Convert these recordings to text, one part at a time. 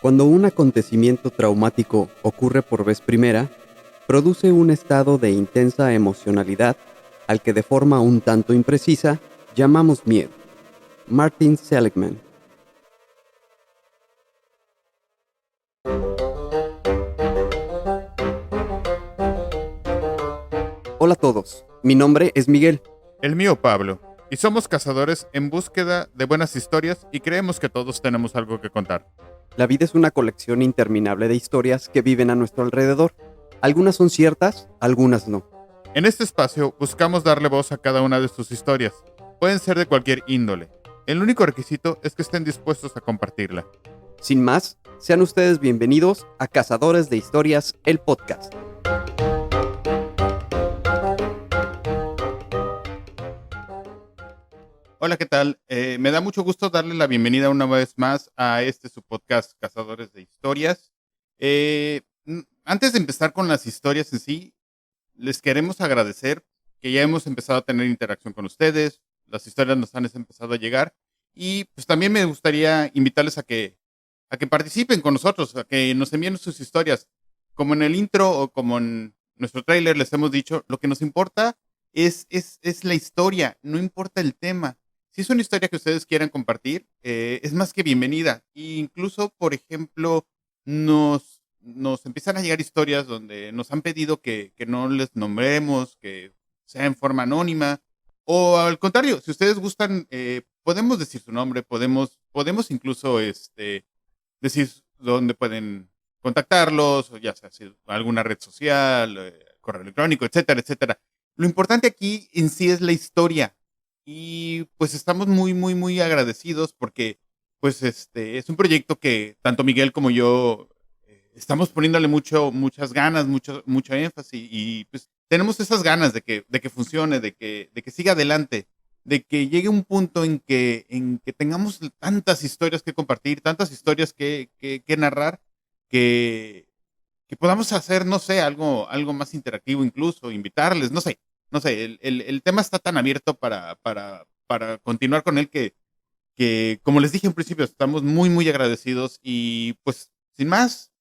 Cuando un acontecimiento traumático ocurre por vez primera, produce un estado de intensa emocionalidad al que de forma un tanto imprecisa llamamos miedo. Martin Seligman. Hola a todos, mi nombre es Miguel. El mío, Pablo. Y somos cazadores en búsqueda de buenas historias y creemos que todos tenemos algo que contar. La vida es una colección interminable de historias que viven a nuestro alrededor. Algunas son ciertas, algunas no. En este espacio buscamos darle voz a cada una de sus historias. Pueden ser de cualquier índole. El único requisito es que estén dispuestos a compartirla. Sin más, sean ustedes bienvenidos a Cazadores de Historias, el podcast. Hola, ¿qué tal? Me da mucho gusto darle la bienvenida una vez más a su podcast Cazadores de Historias. Antes de empezar con las historias en sí, les queremos agradecer que ya hemos empezado a tener interacción con ustedes, las historias nos han empezado a llegar y pues también me gustaría invitarles a que participen con nosotros, a que nos envíen sus historias. Como en el intro o como en nuestro tráiler les hemos dicho, lo que nos importa es la historia, no importa el tema. Si es una historia que ustedes quieran compartir, es más que bienvenida. E incluso, por ejemplo, nos empiezan a llegar historias donde nos han pedido que no les nombremos, que sea en forma anónima. O al contrario, si ustedes gustan, podemos decir su nombre, podemos incluso decir dónde pueden contactarlos, o ya sea si alguna red social, correo electrónico, etcétera, etcétera. Lo importante aquí en sí es la historia. Y pues estamos muy, muy, muy agradecidos porque pues es un proyecto que tanto Miguel como yo estamos poniéndole muchas ganas, mucho énfasis y pues tenemos esas ganas de que funcione, de que siga adelante, de que llegue un punto en que tengamos tantas historias que compartir, tantas historias que narrar, que, que podamos hacer, no sé, algo más interactivo incluso, invitarles, no sé, el tema está tan abierto para continuar con él que, como les dije en principio, estamos muy, muy agradecidos y pues, sin más,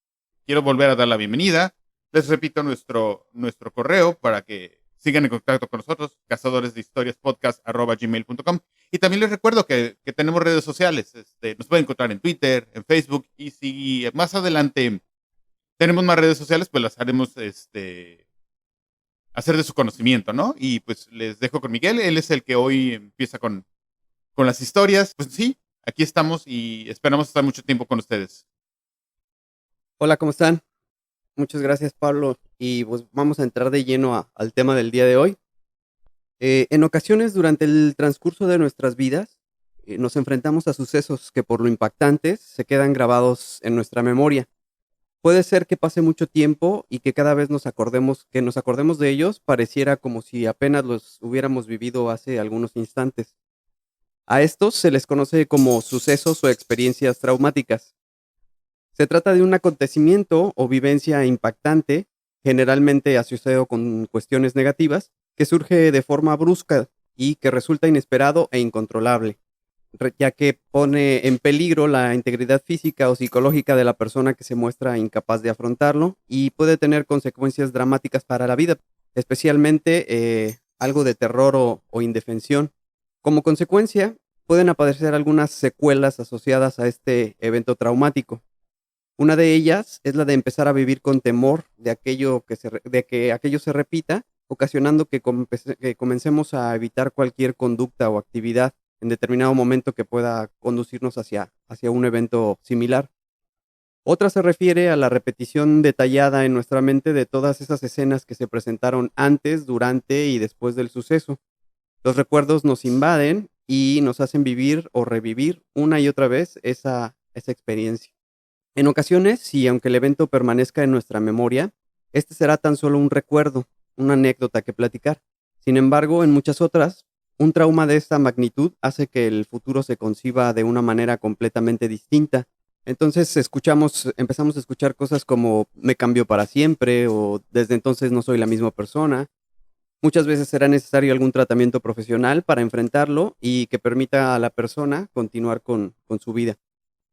quiero volver a dar la bienvenida. Les repito nuestro correo para que sigan en contacto con nosotros, cazadores-de-historias-podcast@gmail.com. Y también les recuerdo que tenemos redes sociales. Nos pueden encontrar en Twitter, en Facebook, y si más adelante tenemos más redes sociales, pues las haremos hacer de su conocimiento, ¿no? Y pues les dejo con Miguel, él es el que hoy empieza con las historias. Pues sí, aquí estamos y esperamos estar mucho tiempo con ustedes. Hola, ¿cómo están? Muchas gracias, Pablo. Y pues vamos a entrar de lleno al tema del día de hoy. En ocasiones, durante el transcurso de nuestras vidas, nos enfrentamos a sucesos que por lo impactantes se quedan grabados en nuestra memoria. Puede ser que pase mucho tiempo y que cada vez que nos acordemos de ellos, pareciera como si apenas los hubiéramos vivido hace algunos instantes. A estos se les conoce como sucesos o experiencias traumáticas. Se trata de un acontecimiento o vivencia impactante, generalmente asociado con cuestiones negativas, que surge de forma brusca y que resulta inesperado e incontrolable, ya que pone en peligro la integridad física o psicológica de la persona que se muestra incapaz de afrontarlo y puede tener consecuencias dramáticas para la vida, especialmente algo de terror o indefensión. Como consecuencia, pueden aparecer algunas secuelas asociadas a este evento traumático. Una de ellas es la de empezar a vivir con temor de que aquello se repita, ocasionando que comencemos a evitar cualquier conducta o actividad en determinado momento que pueda conducirnos hacia un evento similar. Otra se refiere a la repetición detallada en nuestra mente de todas esas escenas que se presentaron antes, durante y después del suceso. Los recuerdos nos invaden y nos hacen vivir o revivir una y otra vez esa experiencia. En ocasiones, y aunque el evento permanezca en nuestra memoria, este será tan solo un recuerdo, una anécdota que platicar. Sin embargo, en muchas otras, un trauma de esta magnitud hace que el futuro se conciba de una manera completamente distinta. Entonces empezamos a escuchar cosas como me cambió para siempre o desde entonces no soy la misma persona. Muchas veces será necesario algún tratamiento profesional para enfrentarlo y que permita a la persona continuar con su vida.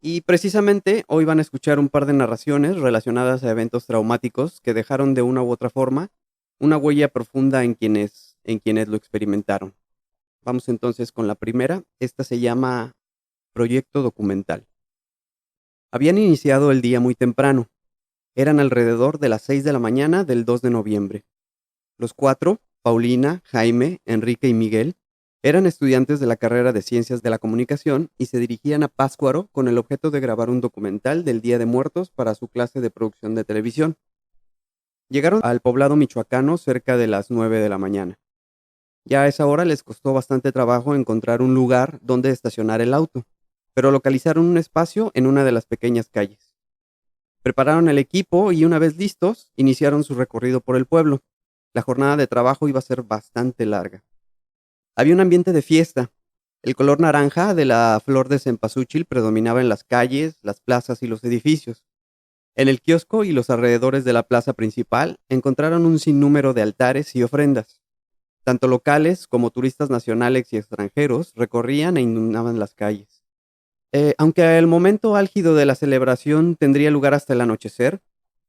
Y precisamente hoy van a escuchar un par de narraciones relacionadas a eventos traumáticos que dejaron de una u otra forma una huella profunda en quienes lo experimentaron. Vamos entonces con la primera. Esta se llama Proyecto Documental. Habían iniciado el día muy temprano. Eran alrededor de las 6 de la mañana del 2 de noviembre. Los cuatro, Paulina, Jaime, Enrique y Miguel, eran estudiantes de la carrera de Ciencias de la Comunicación y se dirigían a Pátzcuaro con el objeto de grabar un documental del Día de Muertos para su clase de producción de televisión. Llegaron al poblado michoacano cerca de las 9 de la mañana. Ya a esa hora les costó bastante trabajo encontrar un lugar donde estacionar el auto, pero localizaron un espacio en una de las pequeñas calles. Prepararon el equipo y una vez listos, iniciaron su recorrido por el pueblo. La jornada de trabajo iba a ser bastante larga. Había un ambiente de fiesta. El color naranja de la flor de cempasúchil predominaba en las calles, las plazas y los edificios. En el kiosco y los alrededores de la plaza principal encontraron un sinnúmero de altares y ofrendas. Tanto locales como turistas nacionales y extranjeros recorrían e inundaban las calles. Aunque el momento álgido de la celebración tendría lugar hasta el anochecer,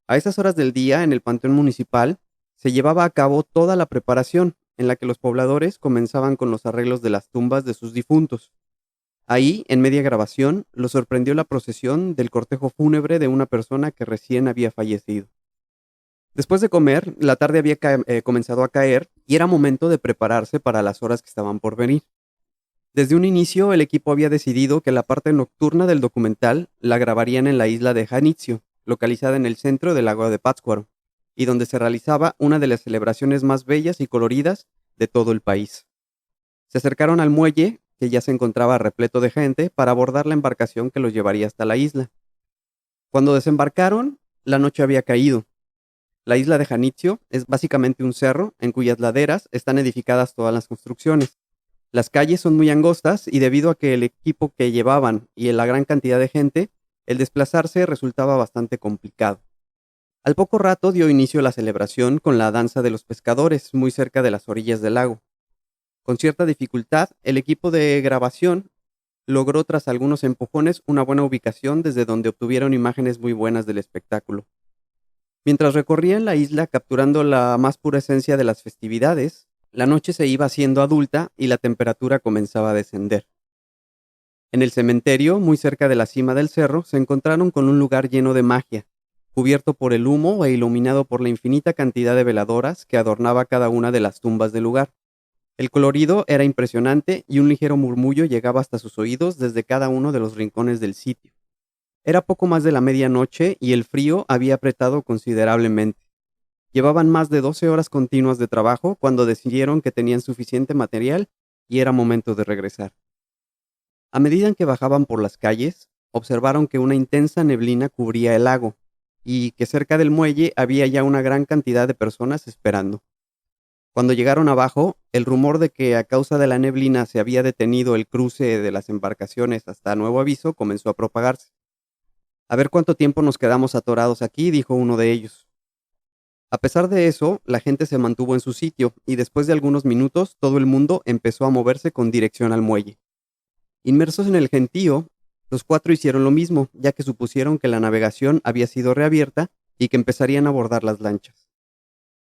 a esas horas del día en el panteón municipal se llevaba a cabo toda la preparación, en la que los pobladores comenzaban con los arreglos de las tumbas de sus difuntos. Ahí, en media grabación, los sorprendió la procesión del cortejo fúnebre de una persona que recién había fallecido. Después de comer, la tarde había comenzado a caer y era momento de prepararse para las horas que estaban por venir. Desde un inicio, el equipo había decidido que la parte nocturna del documental la grabarían en la isla de Janitzio, localizada en el centro del lago de Pátzcuaro, y donde se realizaba una de las celebraciones más bellas y coloridas de todo el país. Se acercaron al muelle, que ya se encontraba repleto de gente, para abordar la embarcación que los llevaría hasta la isla. Cuando desembarcaron, la noche había caído. La isla de Janitzio es básicamente un cerro en cuyas laderas están edificadas todas las construcciones. Las calles son muy angostas y debido a que el equipo que llevaban y la gran cantidad de gente, el desplazarse resultaba bastante complicado. Al poco rato dio inicio la celebración con la danza de los pescadores, muy cerca de las orillas del lago. Con cierta dificultad, el equipo de grabación logró tras algunos empujones una buena ubicación desde donde obtuvieron imágenes muy buenas del espectáculo. Mientras recorrían la isla capturando la más pura esencia de las festividades, la noche se iba haciendo adulta y la temperatura comenzaba a descender. En el cementerio, muy cerca de la cima del cerro, se encontraron con un lugar lleno de magia, cubierto por el humo e iluminado por la infinita cantidad de veladoras que adornaba cada una de las tumbas del lugar. El colorido era impresionante y un ligero murmullo llegaba hasta sus oídos desde cada uno de los rincones del sitio. Era poco más de la medianoche y el frío había apretado considerablemente. Llevaban más de 12 horas continuas de trabajo cuando decidieron que tenían suficiente material y era momento de regresar. A medida en que bajaban por las calles, observaron que una intensa neblina cubría el lago y que cerca del muelle había ya una gran cantidad de personas esperando. Cuando llegaron abajo, el rumor de que a causa de la neblina se había detenido el cruce de las embarcaciones hasta nuevo aviso comenzó a propagarse. A ver cuánto tiempo nos quedamos atorados aquí, dijo uno de ellos. A pesar de eso, la gente se mantuvo en su sitio y después de algunos minutos todo el mundo empezó a moverse con dirección al muelle. Inmersos en el gentío, los cuatro hicieron lo mismo, ya que supusieron que la navegación había sido reabierta y que empezarían a abordar las lanchas.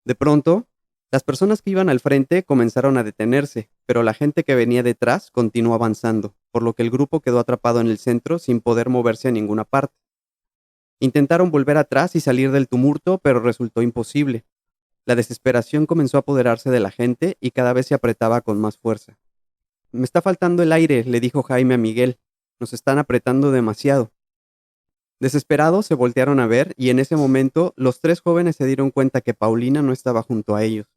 De pronto, las personas que iban al frente comenzaron a detenerse, pero la gente que venía detrás continuó avanzando, por lo que el grupo quedó atrapado en el centro sin poder moverse a ninguna parte. Intentaron volver atrás y salir del tumulto, pero resultó imposible. La desesperación comenzó a apoderarse de la gente y cada vez se apretaba con más fuerza. Me está faltando el aire, le dijo Jaime a Miguel. Nos están apretando demasiado. Desesperados se voltearon a ver y en ese momento los tres jóvenes se dieron cuenta que Paulina no estaba junto a ellos.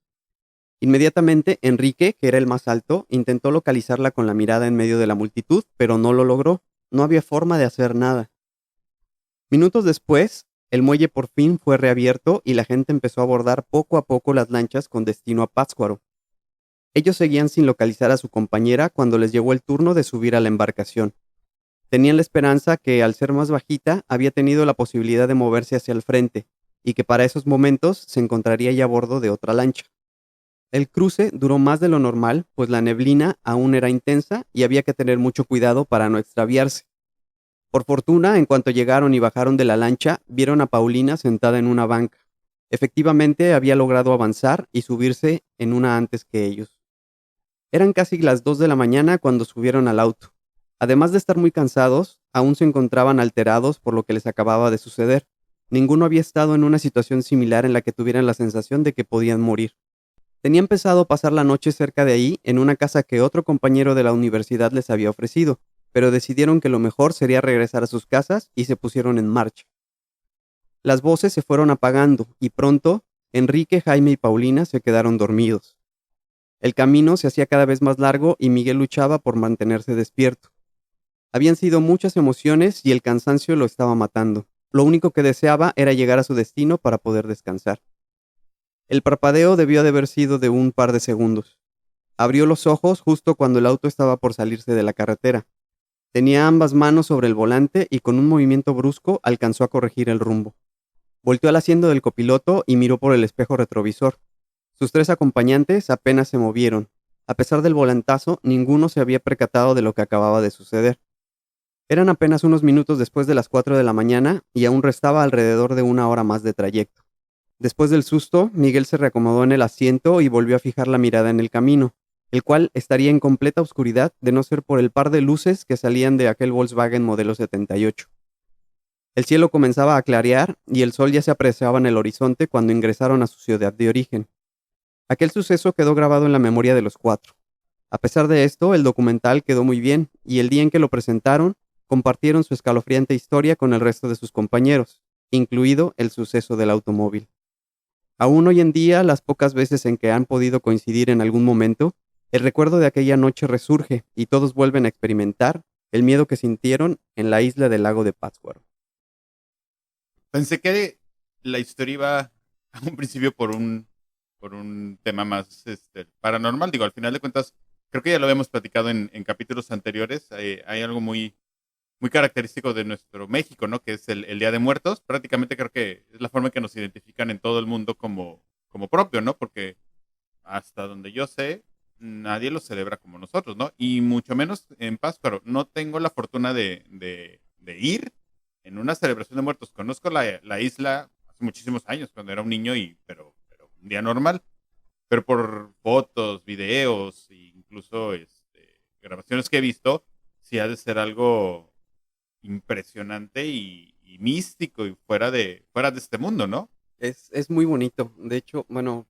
Inmediatamente Enrique, que era el más alto, intentó localizarla con la mirada en medio de la multitud, pero no lo logró. No había forma de hacer nada. Minutos después, el muelle por fin fue reabierto y la gente empezó a abordar poco a poco las lanchas con destino a Pátzcuaro. Ellos seguían sin localizar a su compañera cuando les llegó el turno de subir a la embarcación. Tenían la esperanza que, al ser más bajita, había tenido la posibilidad de moverse hacia el frente y que para esos momentos se encontraría ya a bordo de otra lancha. El cruce duró más de lo normal, pues la neblina aún era intensa y había que tener mucho cuidado para no extraviarse. Por fortuna, en cuanto llegaron y bajaron de la lancha, vieron a Paulina sentada en una banca. Efectivamente, había logrado avanzar y subirse en una antes que ellos. Eran casi las 2 de la mañana cuando subieron al auto. Además de estar muy cansados, aún se encontraban alterados por lo que les acababa de suceder. Ninguno había estado en una situación similar en la que tuvieran la sensación de que podían morir. Tenían pensado pasar la noche cerca de ahí, en una casa que otro compañero de la universidad les había ofrecido, pero decidieron que lo mejor sería regresar a sus casas y se pusieron en marcha. Las voces se fueron apagando y pronto Enrique, Jaime y Paulina se quedaron dormidos. El camino se hacía cada vez más largo y Miguel luchaba por mantenerse despierto. Habían sido muchas emociones y el cansancio lo estaba matando. Lo único que deseaba era llegar a su destino para poder descansar. El parpadeo debió de haber sido de un par de segundos. Abrió los ojos justo cuando el auto estaba por salirse de la carretera. Tenía ambas manos sobre el volante y con un movimiento brusco alcanzó a corregir el rumbo. Volteó al asiento del copiloto y miró por el espejo retrovisor. Sus 3 acompañantes apenas se movieron. A pesar del volantazo, ninguno se había percatado de lo que acababa de suceder. Eran apenas unos minutos después de las 4 de la mañana y aún restaba alrededor de 1 hora más de trayecto. Después del susto, Miguel se reacomodó en el asiento y volvió a fijar la mirada en el camino, el cual estaría en completa oscuridad de no ser por el par de luces que salían de aquel Volkswagen modelo 78. El cielo comenzaba a clarear y el sol ya se apreciaba en el horizonte cuando ingresaron a su ciudad de origen. Aquel suceso quedó grabado en la memoria de los 4. A pesar de esto, el documental quedó muy bien y el día en que lo presentaron, compartieron su escalofriante historia con el resto de sus compañeros, incluido el suceso del automóvil. Aún hoy en día, las pocas veces en que han podido coincidir en algún momento, el recuerdo de aquella noche resurge y todos vuelven a experimentar el miedo que sintieron en la isla del lago de Pátzcuaro. Pensé que la historia iba a un principio por un tema más paranormal. Digo, al final de cuentas, creo que ya lo habíamos platicado en capítulos anteriores. Hay algo muy característico de nuestro México, ¿no? Que es el Día de Muertos. Prácticamente creo que es la forma en que nos identifican en todo el mundo como propio, ¿no? Porque hasta donde yo sé, nadie lo celebra como nosotros, ¿no? Y mucho menos en Pátzcuaro. No tengo la fortuna de ir en una celebración de muertos. Conozco la isla hace muchísimos años, cuando era un niño, pero un día normal. Pero por fotos, videos e incluso grabaciones que he visto, sí ha de ser algo impresionante y místico y fuera de este mundo, ¿no? Es muy bonito. De hecho, bueno,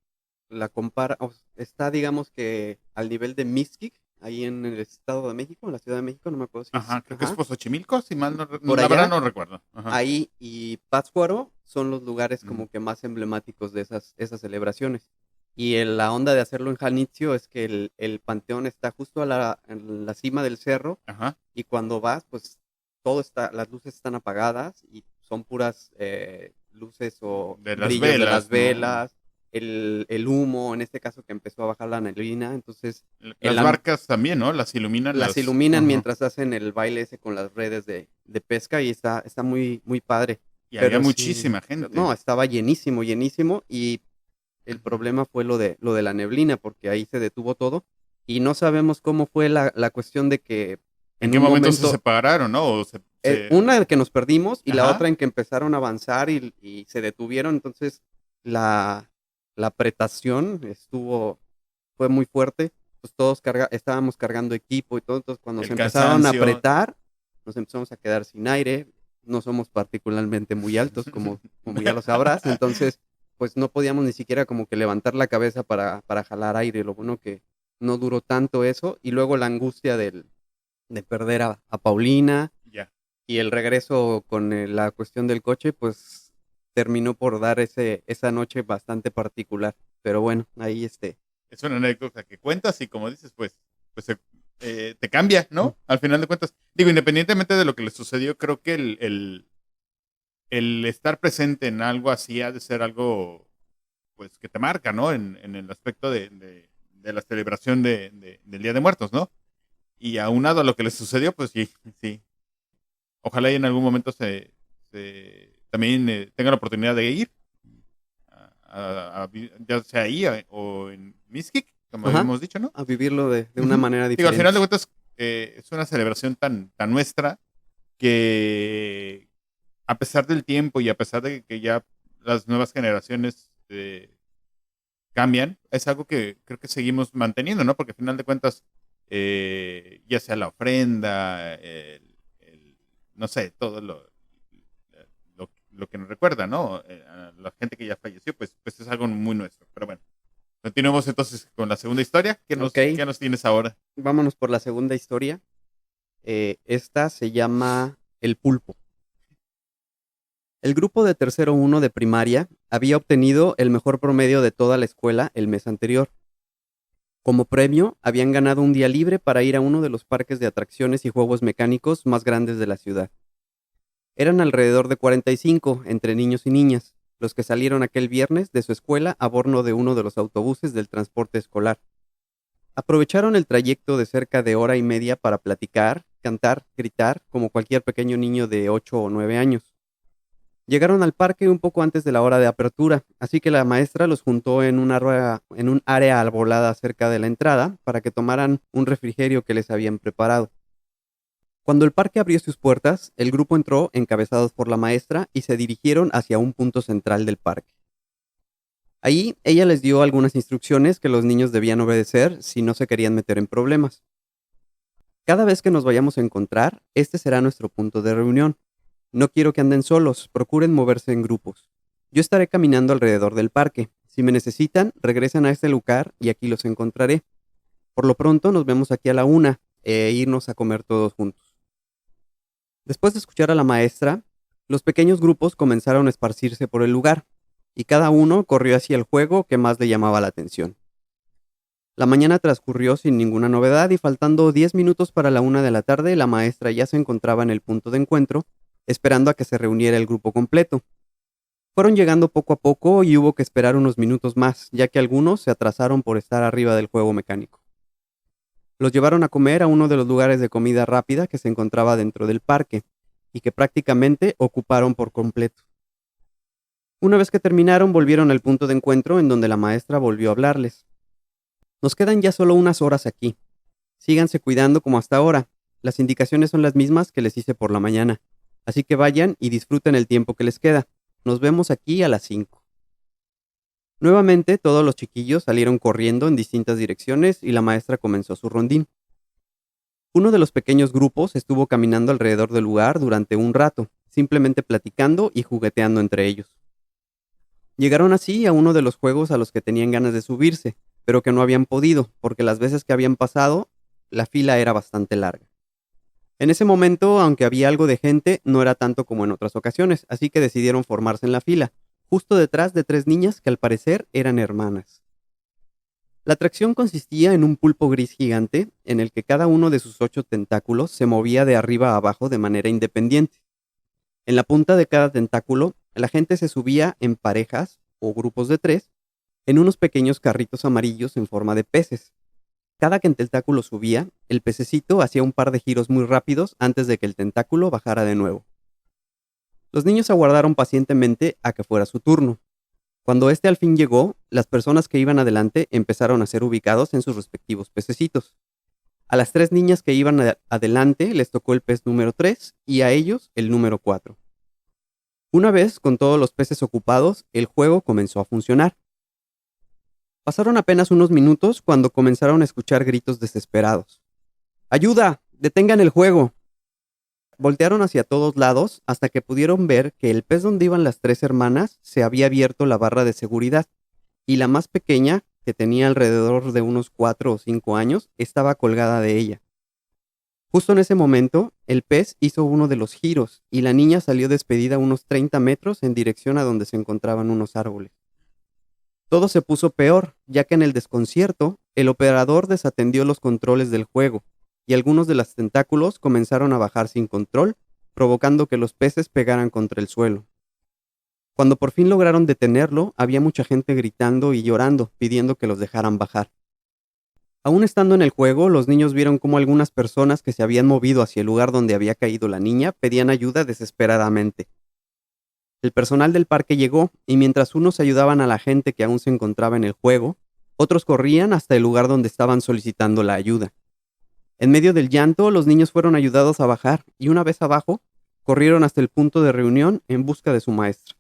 la compara, está digamos que al nivel de Mixquic, ahí en el Estado de México, en la Ciudad de México, no me acuerdo si es, Ajá, creo que es ajá, Xochimilco, si mal no, por la verdad allá, no recuerdo. Ajá. ahí y Pátzcuaro son los lugares Ujú. como que más emblemáticos de esas celebraciones. Y la onda de hacerlo en Janitzio es que el panteón está justo en la cima del cerro Ajá. y cuando vas, pues las luces están apagadas y son puras luces o De las brillos de las velas, ¿no? velas, el humo, en este caso que empezó a bajar la neblina, entonces el, Las am- barcas también, ¿no? Las iluminan las las. iluminan Ajá. mientras hacen el baile ese con las redes de pesca y está muy, muy padre. Y había Pero sí, muchísima no, gente. estaba llenísimo, llenísimo y el Ujú. problema fue lo de la neblina porque ahí se detuvo todo y no sabemos cómo fue la cuestión de que ¿En en qué un momento se momento, separaron, no? una de que nos perdimos y la Ajá. otra en que empezaron a avanzar y se detuvieron, entonces la, la apretación fue muy fuerte, pues todos estábamos cargando equipo y todo, entonces cuando se El empezaron a cansancio. apretar, nos empezamos a quedar sin aire, no somos particularmente muy altos, como ya lo sabrás, entonces pues no podíamos ni siquiera como que levantar la cabeza para jalar aire, lo bueno que no duró tanto eso, y luego la angustia de perder a Paulina, Ya. y el regreso con la cuestión del coche, pues terminó por dar esa noche bastante particular. Pero bueno, ahí Es una anécdota que cuentas y como dices, pues te cambia, ¿no? Al final de cuentas. Digo, independientemente de lo que le sucedió, creo que el estar presente en algo así ha de ser algo, pues, que te marca, ¿no? En el aspecto de la celebración del Día de Muertos, ¿no? Y aunado a lo que le sucedió, pues sí, sí. Ojalá y en algún momento también tenga la oportunidad de ir, ya sea ahí o en Mixquic, como ajá, habíamos dicho, ¿no? a vivirlo de una Ujú. manera Digo, al final de diferente. cuentas, es una celebración tan nuestra que a pesar del tiempo y a pesar de que ya las nuevas generaciones cambian, es algo que creo que seguimos manteniendo, ¿no? Porque al final de cuentas, ya sea la ofrenda, no sé, todo lo que nos recuerda, ¿no? A la gente que ya falleció, pues es algo muy nuestro. Pero bueno, continuemos entonces con la segunda historia. Ok, ¿Qué nos tienes ahora? vámonos por la segunda historia. Esta se llama El Pulpo. El grupo de tercero 1 de primaria había obtenido el mejor promedio de toda la escuela el mes anterior. Como premio, habían ganado un día libre para ir a uno de los parques de atracciones y juegos mecánicos más grandes de la ciudad. Eran alrededor de 45, entre niños y niñas, los que salieron aquel viernes de su escuela a bordo de uno de los autobuses del transporte escolar. Aprovecharon el trayecto de cerca de hora y media para platicar, cantar, gritar, como cualquier pequeño niño de 8 o 9 años. Llegaron al parque un poco antes de la hora de apertura, así que la maestra los juntó en un área arbolada cerca de la entrada para que tomaran un refrigerio que les habían preparado. Cuando el parque abrió sus puertas, el grupo entró encabezados por la maestra y se dirigieron hacia un punto central del parque. Ahí ella les dio algunas instrucciones que los niños debían obedecer si no se querían meter en problemas. Cada vez que nos vayamos a encontrar, este será nuestro punto de reunión. No quiero que anden solos, procuren moverse en grupos. Yo estaré caminando alrededor del parque. Si me necesitan, regresen a este lugar y aquí los encontraré. Por lo pronto nos vemos aquí a la 1 e irnos a comer todos juntos. Después de escuchar a la maestra, los pequeños grupos comenzaron a esparcirse por el lugar, y cada uno corrió hacia el juego que más le llamaba la atención. La mañana transcurrió sin ninguna novedad y faltando 10 minutos para la 1 de la tarde, la maestra ya se encontraba en el punto de encuentro, esperando a que se reuniera el grupo completo. Fueron llegando poco a poco y hubo que esperar unos minutos más, ya que algunos se atrasaron por estar arriba del juego mecánico. Los llevaron a comer a uno de los lugares de comida rápida que se encontraba dentro del parque, y que prácticamente ocuparon por completo. Una vez que terminaron, volvieron al punto de encuentro en donde la maestra volvió a hablarles. Nos quedan ya solo unas horas aquí. Síganse cuidando como hasta ahora. Las indicaciones son las mismas que les hice por la mañana. Así que vayan y disfruten el tiempo que les queda. Nos vemos aquí a las 5. Nuevamente, todos los chiquillos salieron corriendo en distintas direcciones y la maestra comenzó su rondín. Uno de los pequeños grupos estuvo caminando alrededor del lugar durante un rato, simplemente platicando y jugueteando entre ellos. Llegaron así a uno de los juegos a los que tenían ganas de subirse, pero que no habían podido, porque las veces que habían pasado, la fila era bastante larga. En ese momento, aunque había algo de gente, no era tanto como en otras ocasiones, así que decidieron formarse en la fila, justo detrás de 3 niñas que al parecer eran hermanas. La atracción consistía en un pulpo gris gigante, en el que cada uno de sus 8 tentáculos se movía de arriba a abajo de manera independiente. En la punta de cada tentáculo, la gente se subía en parejas o grupos de 3 en unos pequeños carritos amarillos en forma de peces. Cada que el tentáculo subía, el pececito hacía un par de giros muy rápidos antes de que el tentáculo bajara de nuevo. Los niños aguardaron pacientemente a que fuera su turno. Cuando este al fin llegó, las personas que iban adelante empezaron a ser ubicados en sus respectivos pececitos. A las 3 niñas que iban adelante les tocó el pez número 3 y a ellos el número 4. Una vez con todos los peces ocupados, el juego comenzó a funcionar. Pasaron apenas unos minutos cuando comenzaron a escuchar gritos desesperados. ¡Ayuda! ¡Detengan el juego! Voltearon hacia todos lados hasta que pudieron ver que el pez donde iban las 3 hermanas se había abierto la barra de seguridad y la más pequeña, que tenía alrededor de unos 4 o 5 años, estaba colgada de ella. Justo en ese momento, el pez hizo uno de los giros y la niña salió despedida unos 30 metros en dirección a donde se encontraban unos árboles. Todo se puso peor, ya que en el desconcierto, el operador desatendió los controles del juego y algunos de los tentáculos comenzaron a bajar sin control, provocando que los peces pegaran contra el suelo. Cuando por fin lograron detenerlo, había mucha gente gritando y llorando, pidiendo que los dejaran bajar. Aún estando en el juego, los niños vieron cómo algunas personas que se habían movido hacia el lugar donde había caído la niña pedían ayuda desesperadamente. El personal del parque llegó, y mientras unos ayudaban a la gente que aún se encontraba en el juego, otros corrían hasta el lugar donde estaban solicitando la ayuda. En medio del llanto, los niños fueron ayudados a bajar, y una vez abajo, corrieron hasta el punto de reunión en busca de su maestra.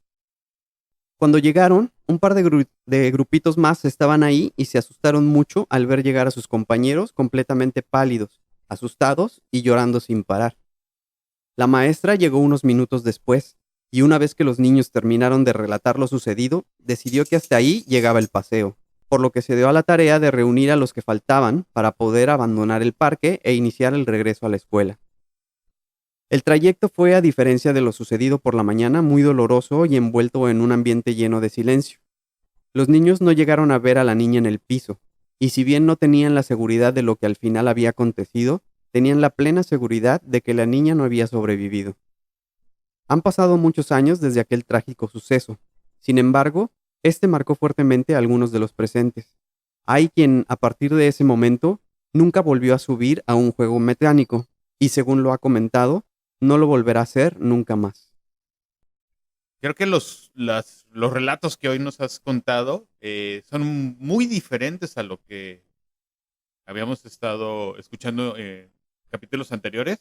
Cuando llegaron, un par de grupitos más estaban ahí y se asustaron mucho al ver llegar a sus compañeros completamente pálidos, asustados y llorando sin parar. La maestra llegó unos minutos después, y una vez que los niños terminaron de relatar lo sucedido, decidió que hasta ahí llegaba el paseo, por lo que se dio a la tarea de reunir a los que faltaban para poder abandonar el parque e iniciar el regreso a la escuela. El trayecto fue, a diferencia de lo sucedido por la mañana, muy doloroso y envuelto en un ambiente lleno de silencio. Los niños no llegaron a ver a la niña en el piso, y si bien no tenían la seguridad de lo que al final había acontecido, tenían la plena seguridad de que la niña no había sobrevivido. Han pasado muchos años desde aquel trágico suceso. Sin embargo, este marcó fuertemente a algunos de los presentes. Hay quien, a partir de ese momento, nunca volvió a subir a un juego mecánico, y según lo ha comentado, no lo volverá a hacer nunca más. Creo que los relatos que hoy nos has contado son muy diferentes a lo que habíamos estado escuchando en capítulos anteriores.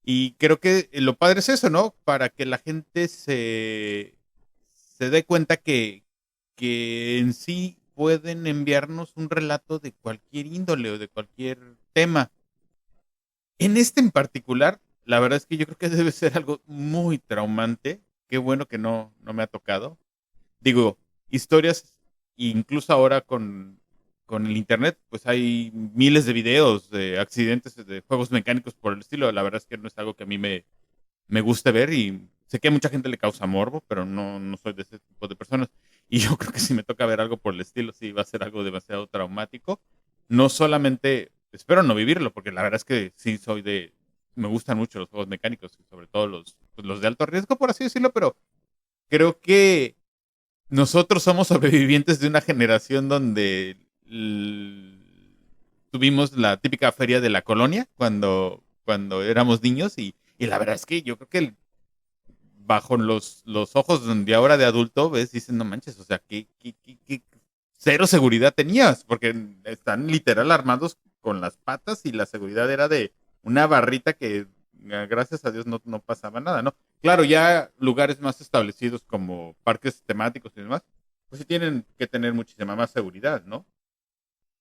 Y creo que lo padre es eso, ¿no? Para que la gente se dé cuenta que en sí pueden enviarnos un relato de cualquier índole o de cualquier tema. En este en particular, la verdad es que yo creo que debe ser algo muy traumante. Qué bueno que no me ha tocado. Digo, historias, incluso ahora con el internet, pues hay miles de videos de accidentes de juegos mecánicos por el estilo. La verdad es que no es algo que a mí me guste ver y sé que a mucha gente le causa morbo, pero no soy de ese tipo de personas. Y yo creo que si me toca ver algo por el estilo, sí va a ser algo demasiado traumático. No solamente, espero no vivirlo, porque la verdad es que sí me gustan mucho los juegos mecánicos, y sobre todo los de alto riesgo, por así decirlo, pero creo que nosotros somos sobrevivientes de una generación donde tuvimos la típica feria de la colonia cuando éramos niños y la verdad es que yo creo que bajo los ojos de ahora de adulto ves, dicen, no manches, o sea, qué cero seguridad tenías, porque están literal armados con las patas y la seguridad era de una barrita que gracias a Dios no pasaba nada, ¿no? Claro, ya lugares más establecidos como parques temáticos y demás, pues sí tienen que tener muchísima más seguridad, ¿no?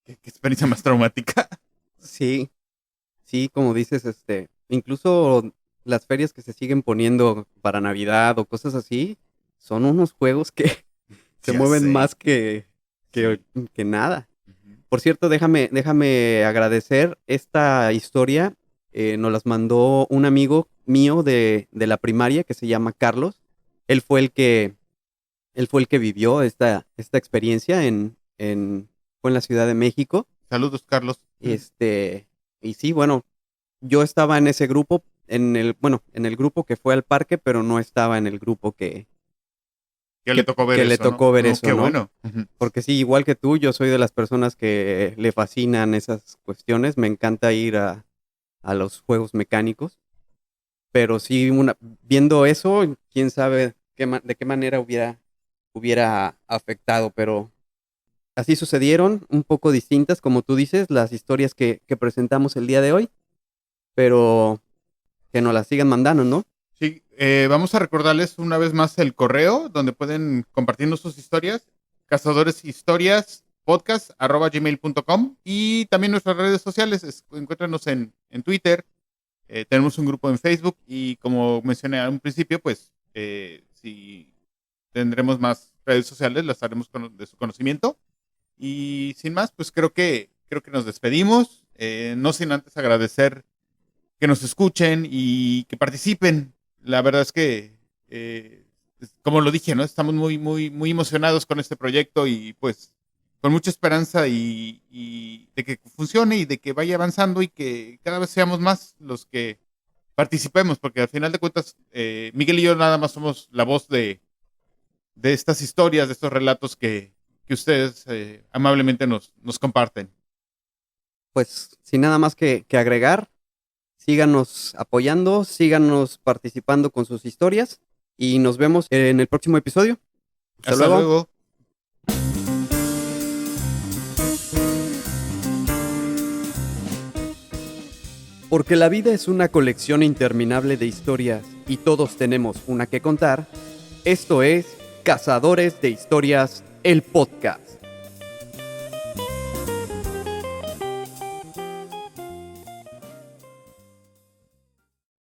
¿Qué experiencia más traumática? Sí, sí, como dices, incluso las ferias que se siguen poniendo para Navidad o cosas así, son unos juegos que se Ya mueven sé. más que, Sí. que nada. Ujú. Por cierto, déjame agradecer esta historia. Nos las mandó un amigo mío de la primaria que se llama Carlos. Él fue el que, él fue el que vivió esta experiencia fue en la Ciudad de México. Saludos, Carlos. Este, y sí, bueno, yo estaba en ese grupo, en el grupo que fue al parque, pero no estaba en el grupo Que le tocó ver que le eso, ¿no? tocó ver No, eso, qué ¿no? bueno. Ujú. Porque sí, igual que tú, yo soy de las personas que le fascinan esas cuestiones. Me encanta ir a los juegos mecánicos. Pero sí, viendo eso, quién sabe de qué manera hubiera afectado. Pero así sucedieron, un poco distintas, como tú dices, las historias que presentamos el día de hoy. Pero que nos las sigan mandando, ¿no? Sí, vamos a recordarles una vez más el correo donde pueden compartirnos sus historias, cazadoreshistoriaspodcast@gmail.com y también nuestras redes sociales, encuéntranos en Twitter, tenemos un grupo en Facebook y como mencioné a un principio, pues si tendremos más redes sociales, las haremos de su conocimiento y sin más, pues creo que nos despedimos, no sin antes agradecer que nos escuchen y que participen. La verdad es que, como lo dije, ¿no? Estamos muy emocionados con este proyecto y pues con mucha esperanza y de que funcione y de que vaya avanzando y que cada vez seamos más los que participemos, porque al final de cuentas, Miguel y yo nada más somos la voz de estas historias, de estos relatos que ustedes amablemente nos comparten. Pues sin nada más que agregar, síganos apoyando, síganos participando con sus historias y nos vemos en el próximo episodio. Hasta Hasta luego. luego. Porque la vida es una colección interminable de historias y todos tenemos una que contar. Esto es Cazadores de Historias, el podcast.